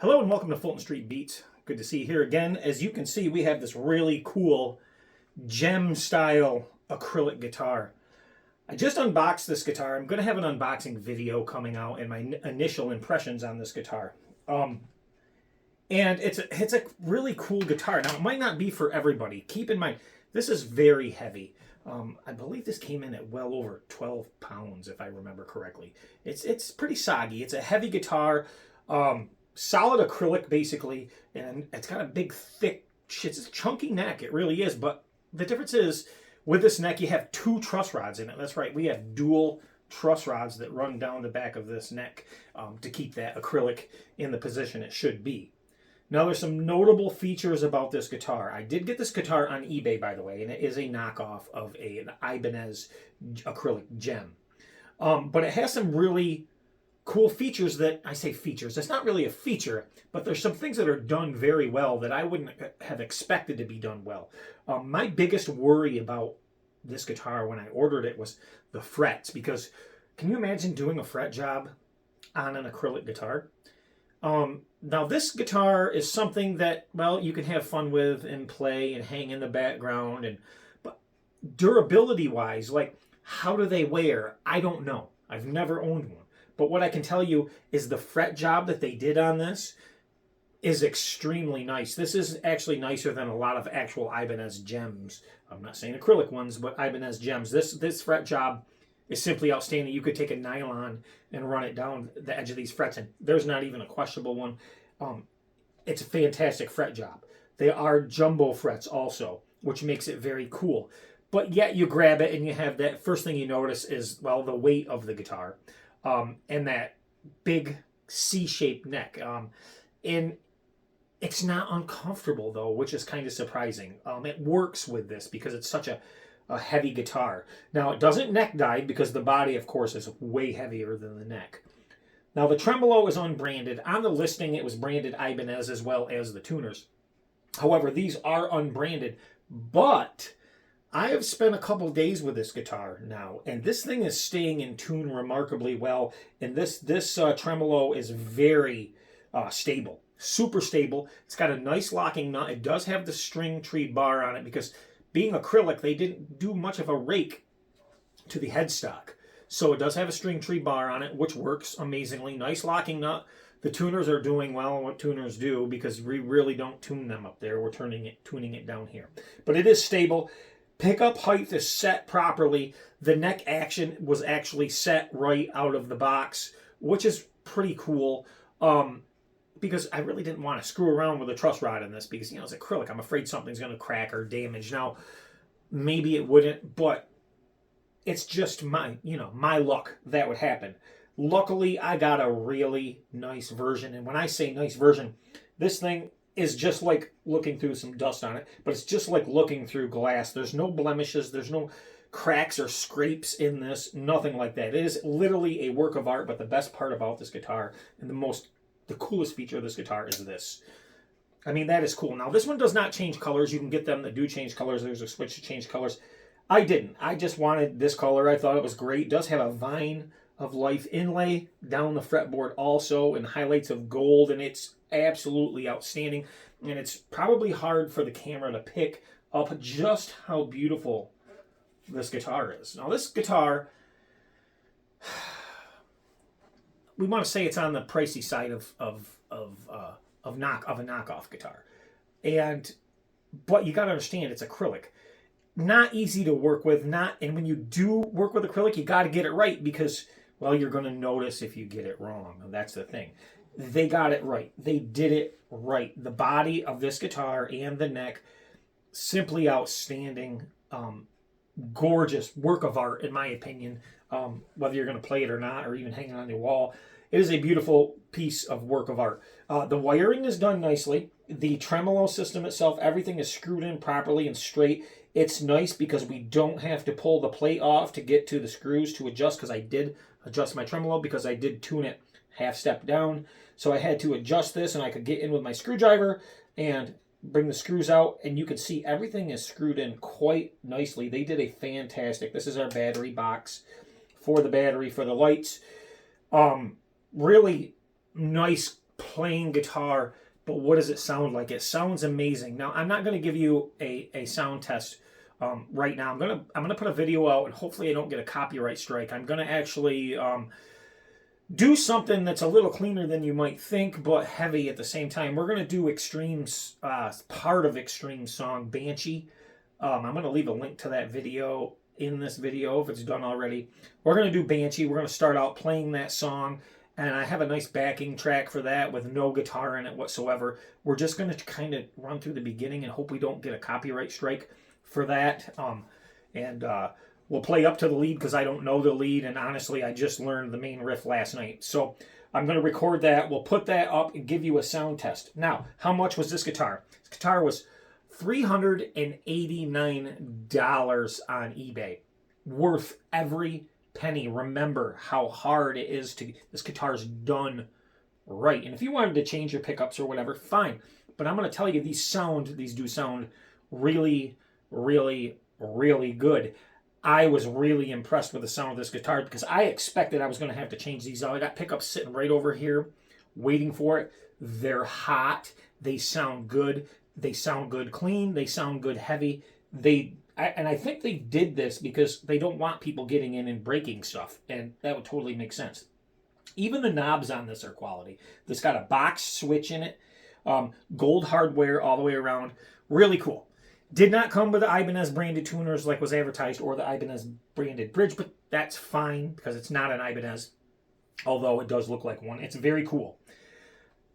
Hello and welcome to Fulton Street Beats. Good to see you here again. As you can see, we have this really cool Jem style acrylic guitar. I just unboxed this guitar. I'm going to have an unboxing video coming out and my initial impressions on this guitar. And it's a really cool guitar. Now, it might not be for everybody. Keep in mind, this is very heavy. I believe this came in at well over 12 pounds, if I remember correctly. It's pretty soggy. It's a heavy guitar. Solid acrylic, basically, and it's got a big, thick, it's a chunky neck. It really is, but the difference is, with this neck, you have two truss rods in it. That's right, we have dual truss rods that run down the back of this neck to keep that acrylic in the position it should be. Now, there's some notable features about this guitar. I did get this guitar on eBay, by the way, and it is a knockoff of an Ibanez Acrylic Jem. But it has some really cool features that, I say features, it's not really a feature, but there's some things that are done very well that I wouldn't have expected to be done well. My biggest worry about this guitar when I ordered it was the frets, because can you imagine doing a fret job on an acrylic guitar? Now this guitar is something that, well, you can have fun with and play and hang in the background, but durability wise, like, how do they wear? I don't know. I've never owned one. But what I can tell you is the fret job that they did on this is extremely nice. This is actually nicer than a lot of actual Ibanez Jems. I'm not saying acrylic ones, but Ibanez Jems. This fret job is simply outstanding. You could take a nylon and run it down the edge of these frets, and there's not even a questionable one. It's a fantastic fret job. They are jumbo frets also, which makes it very cool. But yet you grab it and you have that, first thing you notice is, well, the weight of the guitar. And that big C-shaped neck. And it's not uncomfortable, though, which is kind of surprising. It works with this because it's such a heavy guitar. Now, it doesn't neck dive because the body, of course, is way heavier than the neck. Now, the tremolo is unbranded. On the listing, it was branded Ibanez as well as the tuners. However, these are unbranded, but I have spent a couple days with this guitar now, and this thing is staying in tune remarkably well. And this tremolo is very stable, super stable. It's got a nice locking nut. It does have the string tree bar on it because, being acrylic, they didn't do much of a rake to the headstock. So it does have a string tree bar on it, which works amazingly. Nice locking nut. The tuners are doing well what tuners do because we really don't tune them up there. We're tuning it down here. But it is stable. Pickup height is set properly. The neck action was actually set right out of the box, which is pretty cool, because I really didn't want to screw around with a truss rod in this because, you know, it's acrylic. I'm afraid something's going to crack or damage. Now, maybe it wouldn't, but it's just my luck that would happen. Luckily, I got a really nice version, and when I say nice version, this thing is just like looking through some dust on it, but it's just like looking through glass. There's no blemishes, there's no cracks or scrapes in this, nothing like that. It is literally a work of art, but the best part about this guitar, and the coolest feature of this guitar is this. I mean, that is cool. Now, this one does not change colors. You can get them that do change colors. There's a switch to change colors. I didn't. I just wanted this color. I thought it was great. It does have a Vine of Life inlay down the fretboard also, and highlights of gold, and it's absolutely outstanding. And it's probably hard for the camera to pick up just how beautiful this guitar is. Now, this guitar, we want to say it's on the pricey side of a knockoff guitar, but you got to understand it's acrylic. Not easy to work with, and when you do work with acrylic, you got to get it right because, well, you're going to notice if you get it wrong. And that's the thing. They got it right. They did it right. The body of this guitar and the neck, simply outstanding, gorgeous work of art, in my opinion, whether you're going to play it or not, or even hang it on your wall. It is a beautiful piece of work of art. The wiring is done nicely. The tremolo system itself, everything is screwed in properly and straight. It's nice because we don't have to pull the plate off to get to the screws to adjust, because I did adjust my tremolo because I did tune it half step down. So I had to adjust this, and I could get in with my screwdriver and bring the screws out, and you can see everything is screwed in quite nicely. They did a fantastic, this is our battery box for the battery for the lights. Really nice playing guitar, but what does it sound like? It sounds amazing. Now, I'm not going to give you a sound test right now. I'm gonna put a video out, and hopefully I don't get a copyright strike. I'm going to actually do something that's a little cleaner than you might think, but heavy at the same time. We're going to do Extreme's part of Extreme's song, Banshee. I'm going to leave a link to that video in this video if it's done already. We're going to do Banshee. We're going to start out playing that song, and I have a nice backing track for that with no guitar in it whatsoever. We're just going to kind of run through the beginning and hope we don't get a copyright strike for that. We'll play up to the lead because I don't know the lead, and honestly, I just learned the main riff last night. So I'm going to record that. We'll put that up and give you a sound test. Now, how much was this guitar? This guitar was $389 on eBay. Worth every penny. Remember how hard it is to... This guitar's done right. And if you wanted to change your pickups or whatever, fine. But I'm going to tell you, these do sound really, really, really good. I was really impressed with the sound of this guitar because I expected I was going to have to change these out. I got pickups sitting right over here waiting for it. They're hot. They sound good. They sound good clean. They sound good heavy. I think they did this because they don't want people getting in and breaking stuff, and that would totally make sense. Even the knobs on this are quality. This got a box switch in it, gold hardware all the way around. Really cool. Did not come with the Ibanez branded tuners like was advertised or the Ibanez branded bridge, but that's fine because it's not an Ibanez, although it does look like one. It's very cool.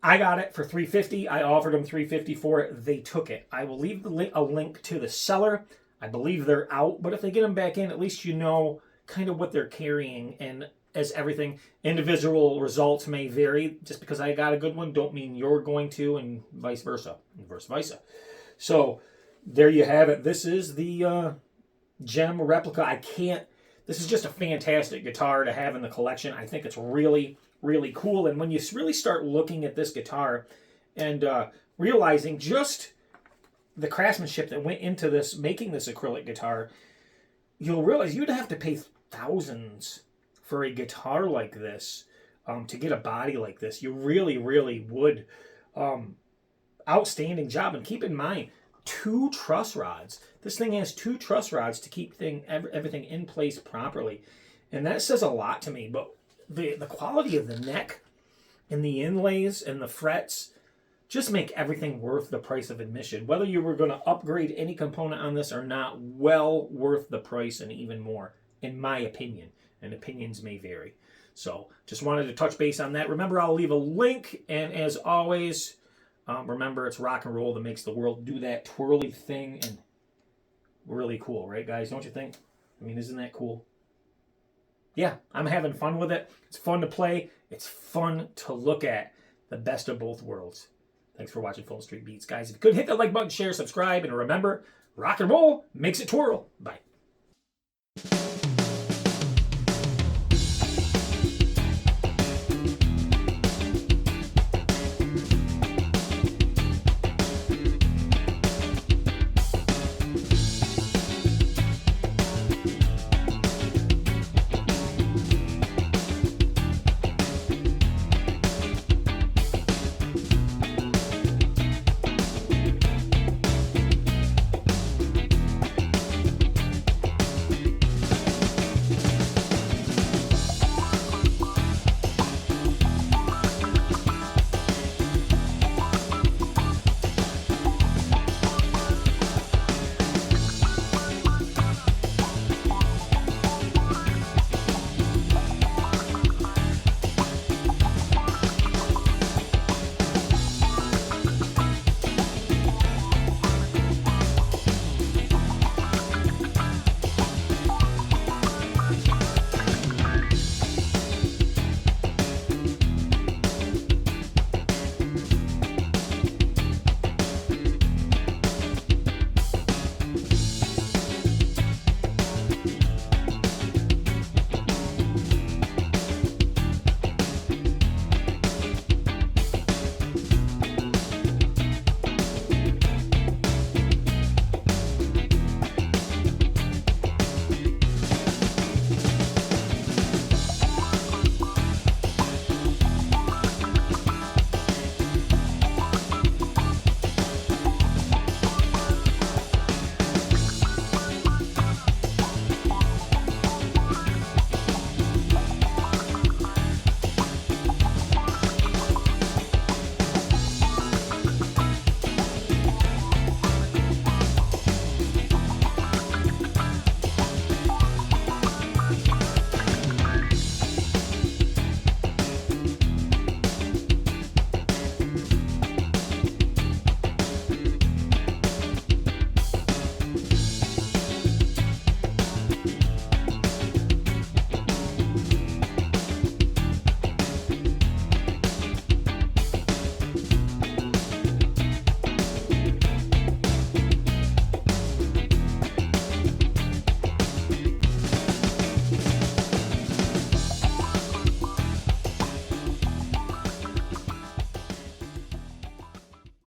I got it for $350. I offered them $350 for it. They took it. I will leave a link to the seller. I believe they're out, but if they get them back in, at least you know kind of what they're carrying. And as everything, individual results may vary. Just because I got a good one don't mean you're going to, and vice versa. So there you have it. This is the Jem Replica. This is just a fantastic guitar to have in the collection. I think it's really, really cool. And when you really start looking at this guitar and realizing just the craftsmanship that went into this, making this acrylic guitar, you'll realize you'd have to pay thousands for a guitar like this to get a body like this. You really, really would. Outstanding job. And keep in mind, 2 truss rods. This thing has 2 truss rods to keep everything in place properly. And that says a lot to me. But the quality of the neck and the inlays and the frets just make everything worth the price of admission. Whether you were going to upgrade any component on this or not, well worth the price and even more, in my opinion. And opinions may vary. So just wanted to touch base on that. Remember, I'll leave a link. And as always, remember, it's rock and roll that makes the world do that twirly thing. And really cool, right, guys? Don't you think? I mean, isn't that cool? Yeah, I'm having fun with it. It's fun to play. It's fun to look at. The best of both worlds. Thanks for watching Full Street Beats, guys. If you could, hit that like button, share, subscribe, and remember, rock and roll makes it twirl. Bye.